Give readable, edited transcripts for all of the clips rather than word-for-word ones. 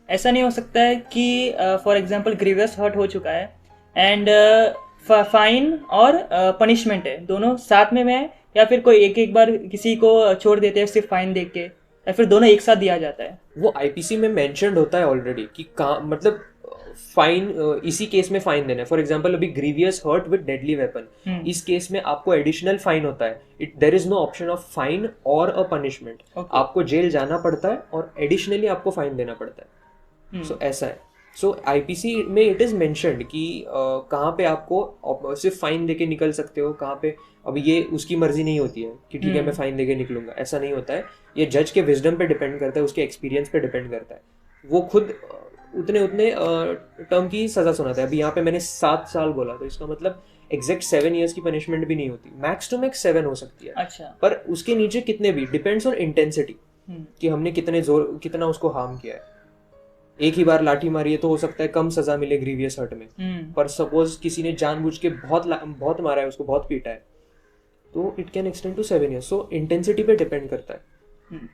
ऐसा नहीं हो सकता है कि फॉर एग्जांपल ग्रीवियस हर्ट हो चुका है एंड फाइन और पनिशमेंट है, दोनों साथ में है, या फिर कोई एक एक बार किसी को छोड़ देते हैं सिर्फ फाइन देख के, या फिर दोनों एक साथ दिया जाता है? वो आईपीसी में मेंशन्ड होता है ऑलरेडी कि कहाँ, मतलब फाइन, इसी केस में फाइन देना है। फॉर एग्जांपल अभी grievous hurt with deadly weapon, इस केस में आपको एडिशनल फाइन होता है। There is no option of fine और अ पनिशमेंट। आपको जेल जाना पड़ता है और एडिशनली आपको फाइन देना पड़ता है। सो ऐसा है। सो आईपीसी में इट इज मेंशन्ड कि कहाँ पे आपको सिर्फ फाइन देके निकल सकते हो, कहाँ पे। अब ये उसकी मर्जी नहीं होती है कि ठीक है मैं फाइन देके निकलूंगा, ऐसा नहीं होता है। ये जज के विजडम पे डिपेंड करता है, उसके एक्सपीरियंस पे डिपेंड करता है। वो खुद उतने उतने टर्म की सजा सुनाता है। अभी यहाँ पे मैंने 7 साल बोला, तो इसका मतलब एग्जैक्ट 7 ईयर्स की पनिशमेंट भी नहीं होती, मैक्स टू मैक्स 7 हो सकती है। अच्छा। पर उसके नीचे कितने भी डिपेंड्स ऑन इंटेंसिटी, कि हमने कितना उसको हार्म किया है। एक ही बार लाठी मारी है तो हो सकता है कम सजा मिले ग्रीवियस हर्ट में, पर सपोज किसी ने जानबूझ के बहुत मारा है, उसको बहुत पीटा है, तो it can extend to 7 years. So intensity पे डिपेंड करता है।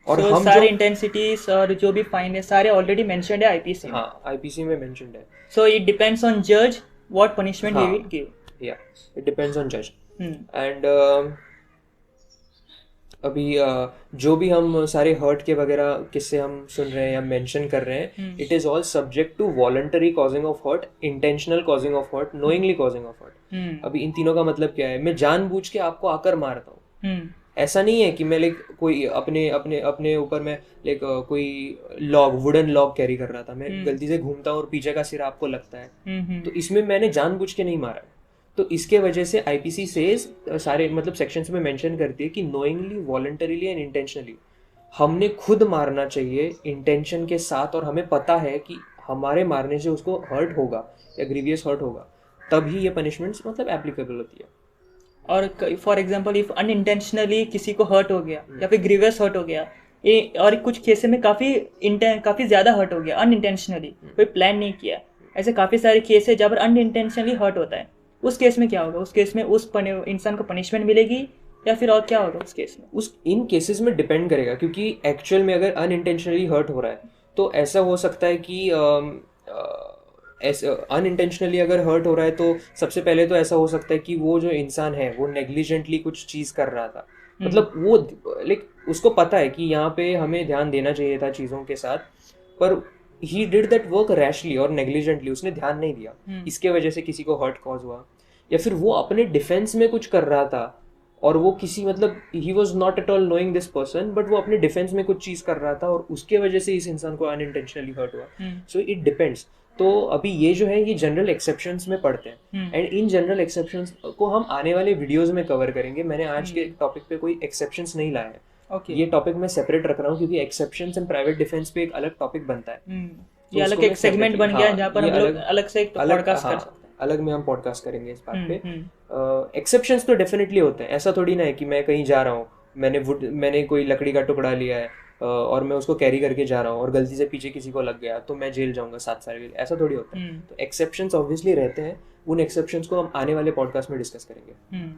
और so, हम सारे इंटेंसिटीज और जो भी फाइन है सारे ऑलरेडी मेंशन्ड है आईपीसी में। हाँ, आईपीसी में मेंशन्ड है। सो इट डिपेंड्स ऑन जज what punishment he will give. या इट डिपेंड्स ऑन जज। एंड अभी जो भी हम सारे हर्ट के वगैरह किस्से हम सुन रहे हैं या मेंशन कर रहे हैं, it is all subject to voluntary causing of hurt, intentional causing of hurt, knowingly causing of hurt. अभी इन तीनों का मतलब क्या है? मैं जानबूझ के आपको आकर मारता हूँ, ऐसा नहीं है कि मैं कोई अपने ऊपर में कोई वुडन लॉग कैरी कर रहा था, मैं गलती से घूमता हूँ और पीछे का सिरा आपको लगता है, तो इसमें मैंने जानबूझ के नहीं मारा। तो इसके वजह से आईपीसी सेज सारे मतलब सेक्शंस में मेंशन करती है कि नोइंगली, वॉलंटरीली एंड इंटेंशनली हमने खुद मारना चाहिए इंटेंशन के साथ, और हमें पता है कि हमारे मारने से उसको हर्ट होगा या ग्रीवियस हर्ट होगा, तभी ये पनिशमेंट्स मतलब एप्लीकेबल होती है। और फॉर एग्जांपल इफ अनइंटेंशनली किसी को हर्ट हो गया या फिर ग्रीवियस हर्ट हो गया, ये और कुछ केसेस में काफ़ी ज़्यादा हर्ट हो गया अनइंटेंशनली, कोई प्लान नहीं किया, ऐसे काफ़ी सारे केस है जहाँ पर अनइंटेंशनली हर्ट होता है, उस केस में क्या होगा? उस केस में उस इंसान को पनिशमेंट मिलेगी या फिर और क्या होगा उस केस में? इन केसेस में डिपेंड करेगा, क्योंकि एक्चुअल में अगर अनइंटेंशनली हर्ट हो रहा है तो ऐसा हो सकता है कि अनइंटेंशनली अगर हर्ट हो रहा है तो सबसे पहले तो ऐसा हो सकता है कि वो जो इंसान है वो नेग्लिजेंटली कुछ चीज़ कर रहा था, मतलब वो उसको पता है कि यहाँ पे हमें ध्यान देना चाहिए था चीज़ों के साथ, पर he did that work rashly और नेग्लिजेंटली, उसने ध्यान नहीं दिया, इसके वजह से किसी को हर्ट कॉज हुआ। या फिर वो अपने डिफेंस में कुछ कर रहा था और वो किसी मतलब he was not at all knowing this person, but वो अपने डिफेंस में कुछ चीज़ कर रहा था और उसके वजह से इस इंसान को अनइंटेंशनली हर्ट हुआ। So it depends. तो अभी ये जो है ये जनरल एक्सेप्शंस में पढ़ते हैं, एंड इन जनरल एक्सेप्शंस को हम आने वाले वीडियोस में कवर करेंगे। मैंने आज के टॉपिक पे कोई एक्सेप्शंस नहीं लाया है। ये टॉपिक मैं सेपरेट रख रहा हूँ क्योंकि एक्सेप्शंस एंड प्राइवेट डिफेंस पे एक अलग टॉपिक बनता है। ये अलग एक सेगमेंट बन गया जहाँ पर हम लोग अलग से एक पॉडकास्ट कर सकते हैं। अलग में हम पॉडकास्ट करेंगे इस बात पे। एक्सेप्शंस तो डेफिनेटली होते हैं, ऐसा थोड़ी ना है कि मैं कहीं जा रहा हूँ, मैंने कोई लकड़ी का टुकड़ा लिया है और मैं उसको कैरी करके जा रहा हूँ और गलती से पीछे किसी को लग गया तो मैं जेल जाऊंगा 7 साल के लिए, ऐसा थोड़ी होता है। तो एक्सेप्शंस ऑब्वियसली रहते हैं, उन एक्सेप्शंस को हम आने वाले पॉडकास्ट में डिस्कस करेंगे।